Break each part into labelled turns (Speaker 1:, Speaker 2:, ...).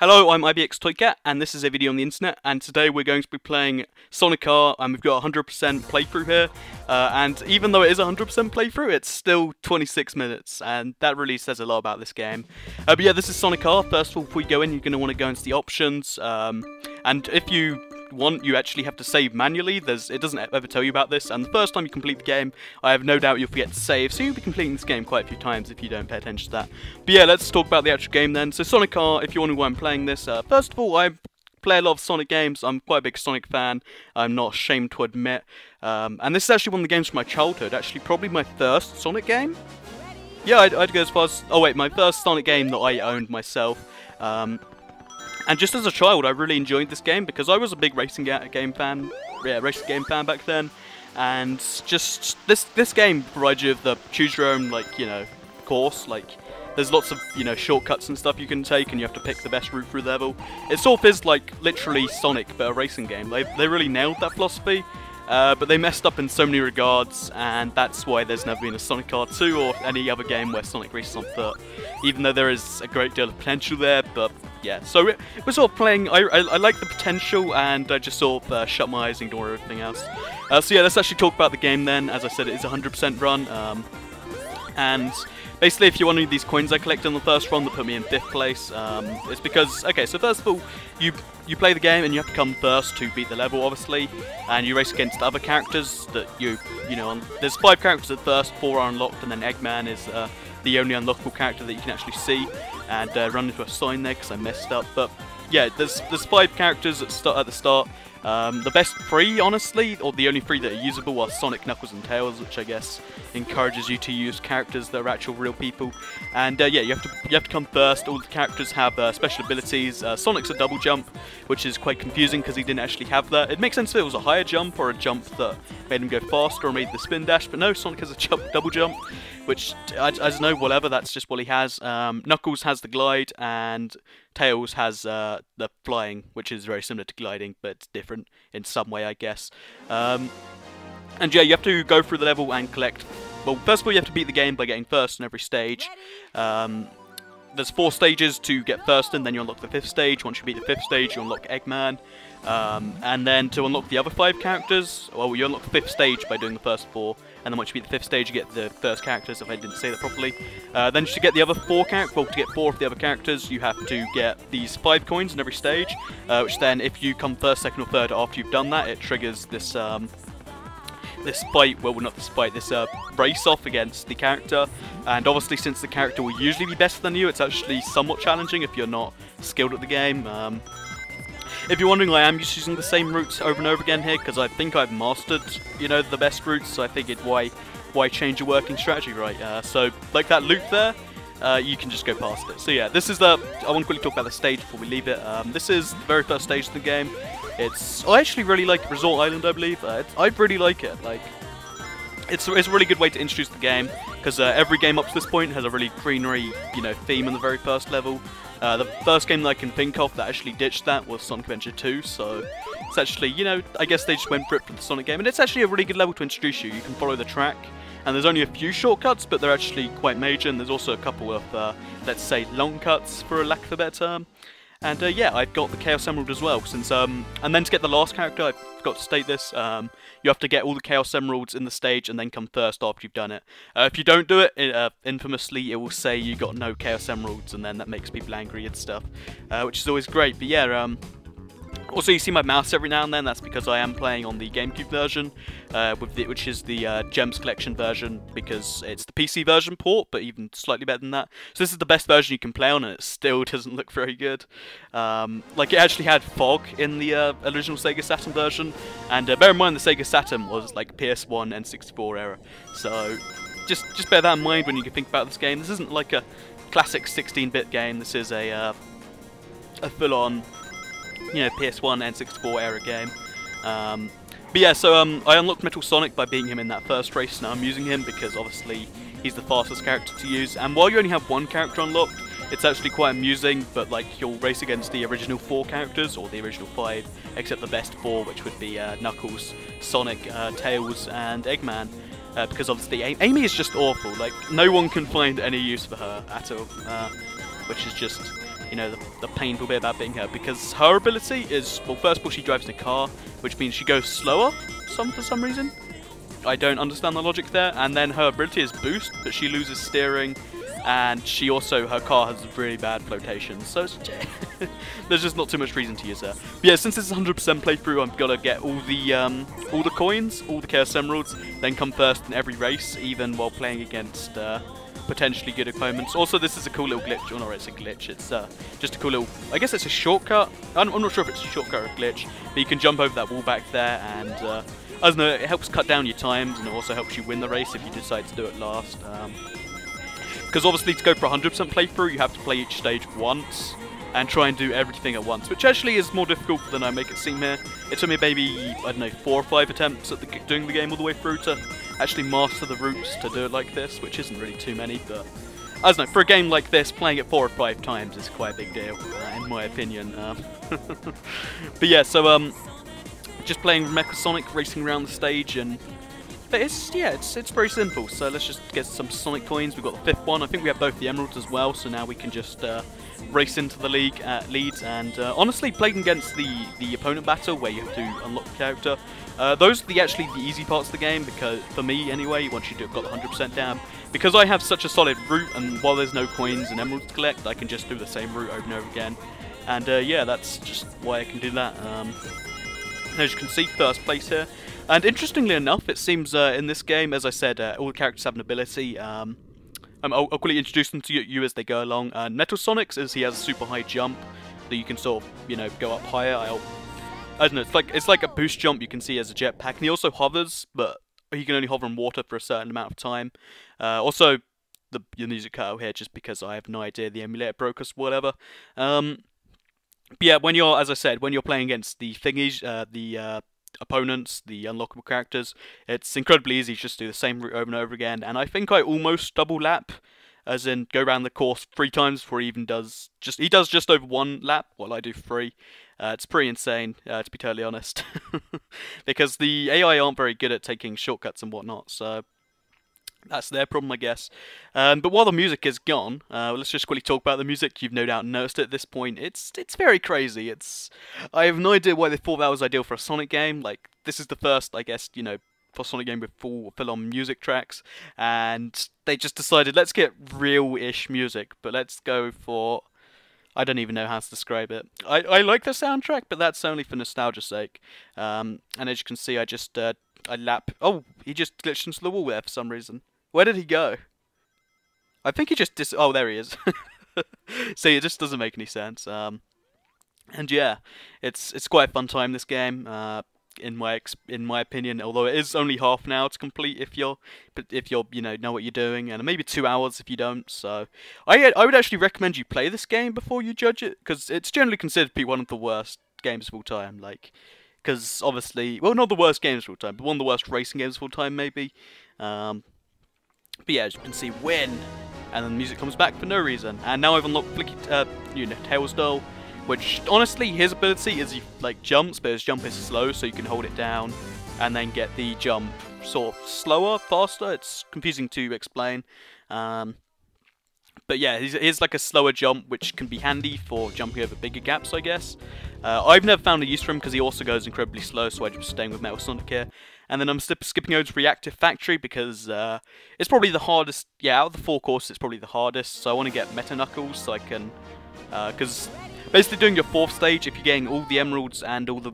Speaker 1: Hello, I'm IBXToyCat, and this is a video on the internet, and today we're going to be playing Sonic R, and we've got 100% playthrough here, and even though it is 100% playthrough, it's still 26 minutes, and that really says a lot about this game. But yeah, this is Sonic R. First of all, before you go in, you're going to want to go into the options, and if you want, you actually have to save manually. It doesn't ever tell you about this, and the first time you complete the game, I have no doubt you'll forget to save, so you'll be completing this game quite a few times if you don't pay attention to that. But yeah, let's talk about the actual game then. So Sonic R, if you wonder why I'm playing this, first of all, I play a lot of Sonic games. I'm quite a big Sonic fan, I'm not ashamed to admit, and this is actually one of the games from my childhood, actually probably my first Sonic game. Yeah, I'd go as far as, oh wait, my first Sonic game that I owned myself. And just as a child, I really enjoyed this game because I was a big racing game fan. Yeah, racing game fan back then. And just this game provides you with the choose your own, like, you know, course. Like, there's lots of, you know, shortcuts and stuff you can take, and you have to pick the best route through the level. It sort of is like literally Sonic, but a racing game. They really nailed that philosophy. But they messed up in so many regards, and that's why there's never been a Sonic R2 or any other game where Sonic races on foot, even though there is a great deal of potential there. But yeah, so we're sort of playing, I like the potential, and I just sort of shut my eyes and ignore everything else. So yeah, let's actually talk about the game then. As I said, it is a 100% run, and basically, if you want to these coins I collected on the first run that put me in 5th place, it's because, okay, so first of all, you play the game and you have to come first to beat the level, obviously, and you race against other characters that you know, there's 5 characters at first, 4 are unlocked, and then Eggman is the only unlockable character that you can actually see, and run into a sign there because I messed up, but yeah, there's 5 characters at the start. The best 3, honestly, or the only 3 that are usable, are Sonic, Knuckles, and Tails, which I guess encourages you to use characters that are actual real people. And yeah, you have to come first. All the characters have special abilities. Sonic's a double jump, which is quite confusing because he didn't actually have that. It makes sense if it was a higher jump or a jump that made him go faster or made the spin dash, but no, Sonic has a double jump, which I don't know, whatever. That's just what he has. Knuckles has the glide, and Tails has the flying, which is very similar to gliding, but it's different in some way, I guess. And yeah, you have to go through the level and collect. Well, first of all, you have to beat the game by getting first in every stage. There's 4 stages to get first in, then you unlock the 5th stage. Once you beat the 5th stage, you unlock Eggman. And then to unlock the other 5 characters, well, you unlock the 5th stage by doing the first 4. And then once you beat the 5th stage, you get the first characters, if I didn't say that properly. Then to get the other 4 characters, well, to get 4 of the other characters, you have to get these 5 coins in every stage. Which then, if you come first, second, or third after you've done that, it triggers this this fight, well, not this fight, this race-off against the character. And obviously, since the character will usually be better than you, it's actually somewhat challenging if you're not skilled at the game. If you're wondering, I am just using the same routes over and over again here, because I think I've mastered, you know, the best routes, so I figured why change your working strategy, right? So, like that loop there, you can just go past it. So yeah, this is I want to quickly talk about the stage before we leave it. This is the very first stage of the game. I actually really like Resort Island, I believe. I really like it. Like, it's a really good way to introduce the game, because every game up to this point has a really greenery, you know, theme in the very first level. The first game that I can think of that actually ditched that was Sonic Adventure 2, so it's actually, you know, I guess they just went for it for the Sonic game, and it's actually a really good level to introduce you. You can follow the track, and there's only a few shortcuts, but they're actually quite major, and there's also a couple of, let's say, long cuts, for a lack of a better term. And yeah, I've got the Chaos Emerald as well, since, and then to get the last character, I forgot to state this, you have to get all the Chaos Emeralds in the stage and then come first after you've done it. If you don't do it, infamously, it will say you got no Chaos Emeralds, and then that makes people angry and stuff, which is always great. But yeah, also, you see my mouse every now and then. That's because I am playing on the GameCube version, which is the Gems Collection version, because it's the PC version port, but even slightly better than that. So this is the best version you can play on, and it still doesn't look very good. Like, it actually had fog in the original Sega Saturn version, and bear in mind the Sega Saturn was like PS1 N64 era. So just bear that in mind when you think about this game. This isn't like a classic 16-bit game. This is a full-on, you know, PS1 N64 era game. But yeah, so I unlocked Metal Sonic by beating him in that first race. Now I'm using him because obviously he's the fastest character to use, and while you only have 1 character unlocked, it's actually quite amusing, but like, you'll race against the original 4 characters, or the original 5, except the best 4, which would be Knuckles, Sonic, Tails, and Eggman. Because obviously Amy is just awful. Like, no one can find any use for her at all, which is just you know, the painful bit about being her, because her ability is, well, first of all, she drives the car, which means she goes slower for some reason. I don't understand the logic there. And then her ability is boost, but she loses steering, and she also, her car has really bad flotation, so it's there's just not too much reason to use her. But yeah, since it's 100% playthrough, I've got to get all the coins, all the Chaos Emeralds, then come first in every race, even while playing against potentially good opponents. Also, this is a cool little glitch. Oh no, it's a glitch. It's just a cool little, I guess it's a shortcut. I'm not sure if it's a shortcut or a glitch, but you can jump over that wall back there, and I don't know, it helps cut down your times, and it also helps you win the race if you decide to do it last. Because obviously to go for 100% playthrough, you have to play each stage once and try and do everything at once, which actually is more difficult than I make it seem here. It took me maybe, I don't know, 4 or 5 attempts at doing the game all the way through to actually master the routes to do it like this, which isn't really too many, but I don't know, for a game like this, playing it 4 or 5 times is quite a big deal, in my opinion. But yeah, so just playing Mecha Sonic, racing around the stage, and but it's very simple. So let's just get some Sonic coins. We've got the 5th one. I think we have both the emeralds as well. So now we can just race into the leads. And honestly, playing against the opponent battle where you have to unlock the character, those are actually the easy parts of the game. Because for me, anyway, once you've got the 100% down, because I have such a solid route, and while there's no coins and emeralds to collect, I can just do the same route over and over again. And yeah, that's just why I can do that. As you can see, first place here. And interestingly enough, it seems in this game, as I said, all the characters have an ability. I'll quickly introduce them to you as they go along. Metal Sonic's is he has a super high jump that you can sort of, you know, go up higher. I don't know, it's like a boost jump you can see as a jetpack. And he also hovers, but he can only hover in water for a certain amount of time. Also, the music cut out here just because I have no idea, the emulator broke us, whatever. But yeah, as I said, when you're playing against the thingies, the opponents, the unlockable characters, it's incredibly easy to just do the same route over and over again. And I think I almost double lap, as in go around the course 3 times before he even does. He does just over 1 lap, while I do 3. It's pretty insane, to be totally honest, because the AI aren't very good at taking shortcuts and whatnot. So that's their problem, I guess. But while the music is gone, let's just quickly talk about the music. You've no doubt noticed it at this point. It's very crazy. I have no idea why they thought that was ideal for a Sonic game. Like, this is the first, I guess, you know, for Sonic game with full-on music tracks, and they just decided, let's get real-ish music, but let's go for, I don't even know how to describe it. I like the soundtrack, but that's only for nostalgia's sake. And as you can see, I lap. Oh, he just glitched into the wall there for some reason. Where did he go? I think he just oh, there he is. See, it just doesn't make any sense. And yeah, it's quite a fun time, this game. In my opinion, although it is only half an hour to complete if you're you know what you're doing, and maybe 2 hours if you don't. So I would actually recommend you play this game before you judge it, because it's generally considered to be one of the worst games of all time. Like, because obviously, well, not the worst games of all time, but one of the worst racing games of all time, maybe. But yeah, as you can see, win, and then the music comes back for no reason. And now I've unlocked Tails Doll, which honestly, his ability is he like jumps, but his jump is slow, so you can hold it down and then get the jump sort of slower, faster. It's confusing to explain. But yeah, he's like a slower jump, which can be handy for jumping over bigger gaps, I guess. I've never found a use for him because he also goes incredibly slow, so I'm just staying with Metal Sonic here. And then I'm skipping over to Reactive Factory because it's probably the hardest. Yeah, out of the 4 courses, it's probably the hardest. So I want to get Meta Knuckles so I can, because basically doing your 4th stage, if you're getting all the emeralds and all the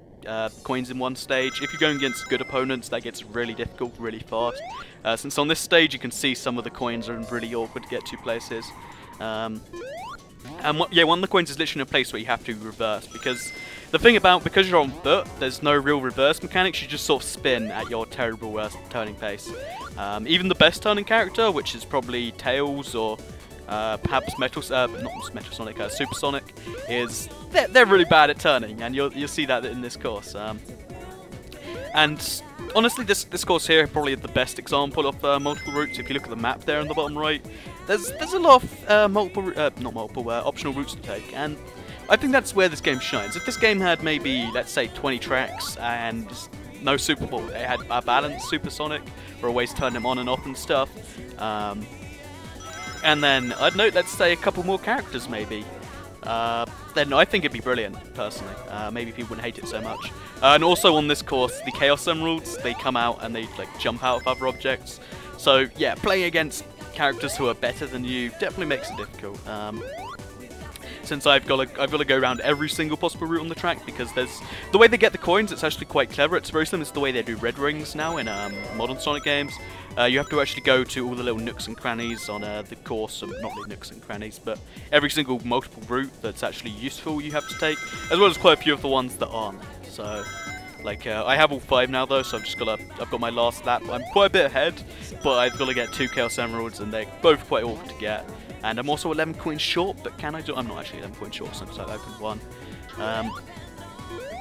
Speaker 1: coins in one stage, if you're going against good opponents, that gets really difficult really fast. Since on this stage you can see some of the coins are really awkward to get to places. And yeah, one of the coins is literally in a place where you have to reverse, because the thing about, because you're on foot, there's no real reverse mechanics, you just sort of spin at your terrible worst turning pace. Even the best turning character, which is probably Tails or perhaps not Metal Sonic, Super Sonic, they're really bad at turning, and you'll see that in this course. And honestly, this course here is probably the best example of multiple routes. If you look at the map there on the bottom right, there's a lot of optional routes to take, and I think that's where this game shines. If this game had maybe, let's say, 20 tracks and no Super Ball, it had a balanced Super Sonic, or a way to turn them on and off and stuff, and then, I don't know, let's say a couple more characters maybe. then I think it'd be brilliant, personally. Maybe people wouldn't hate it so much. And also on this course, the Chaos Emeralds, they come out and they like jump out of other objects. So yeah, playing against characters who are better than you definitely makes it difficult. Since I've got to go around every single possible route on the track, because there's the way they get the coins. It's actually quite clever. It's very similar to the way they do red rings now in modern Sonic games. You have to actually go to all the little nooks and crannies on the course, not the nooks and crannies, but every single multiple route that's actually useful you have to take, as well as quite a few of the ones that aren't. So, like, I have all 5 now though, so I've got my last lap. I'm quite a bit ahead, but I've got to get 2 Chaos Emeralds, and they're both quite awkward to get. And I'm also 11 coins short, but can I do? I'm not actually 11 coins short since I've opened one.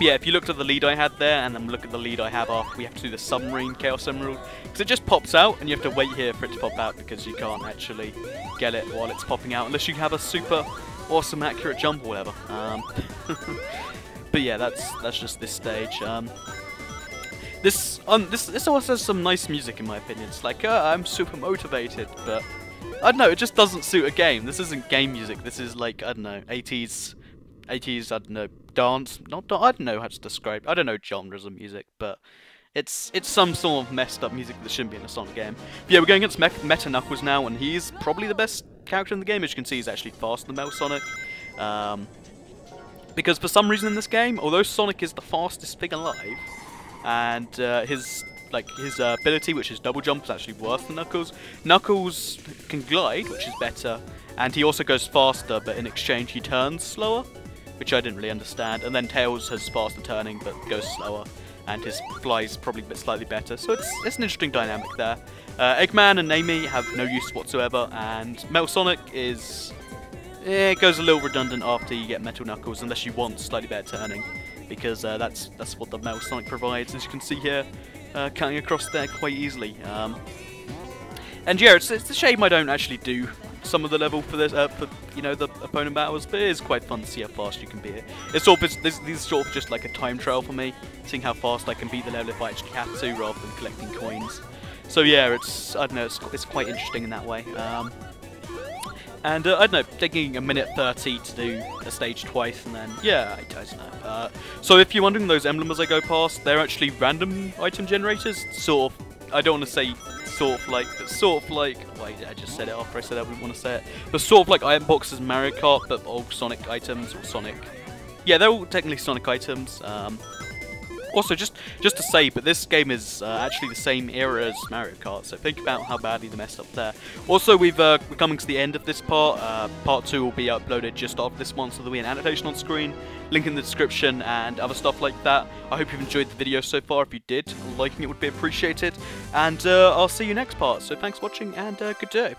Speaker 1: Yeah, if you looked at the lead I had there, and then look at the lead I have after we have to do the submarine Chaos Emerald, because it just pops out, and you have to wait here for it to pop out, because you can't actually get it while it's popping out, unless you have a super awesome accurate jump or whatever. But yeah, that's just this stage. This also has some nice music in my opinion. It's like, I'm super motivated, but I don't know, it just doesn't suit a game. This isn't game music. This is like, I don't know, 80s, I don't know, dance. I don't know how to describe. I don't know genres of music, but it's some sort of messed up music that shouldn't be in a Sonic game. But yeah, we're going against Meta Knuckles now, and he's probably the best character in the game. As you can see, he's actually faster than Metal Sonic. Because for some reason in this game, although Sonic is the fastest thing alive, and his ability, which is double jump, is actually worse than Knuckles. Knuckles can glide, which is better, and he also goes faster, but in exchange he turns slower, which I didn't really understand. And then Tails has faster turning, but goes slower, and his flies probably slightly better. So it's an interesting dynamic there. Eggman and Amy have no use whatsoever, and Metal Sonic is... it goes a little redundant after you get Metal Knuckles, unless you want slightly better turning, because that's what the Metal Sonic provides, as you can see here. Cutting across there quite easily. And yeah, it's a shame I don't actually do some of the level for this, for the opponent battles, but it is quite fun to see how fast you can beat it. It's this is sort of just like a time trial for me, seeing how fast I can beat the level if I actually have to, rather than collecting coins. So yeah, I don't know, it's quite interesting in that way. And I don't know, taking a minute 30 to do a stage twice, and then, yeah, I don't know. So if you're wondering, those emblems I go past, they're actually random item generators, sort of. I don't want to say sort of like, but sort of like, wait, I just said it after I said I wouldn't want to say it. But sort of like item boxes in Mario Kart, but all Sonic items, or Sonic. Yeah, they're all technically Sonic items. Also, just to say, but this game is actually the same era as Mario Kart, so think about how badly they messed up there. Also, we're coming to the end of this part. Part 2 will be uploaded just after this one, so there'll be an annotation on screen, link in the description, and other stuff like that. I hope you've enjoyed the video so far. If you did, liking it would be appreciated, and I'll see you next part. So thanks for watching, and good day.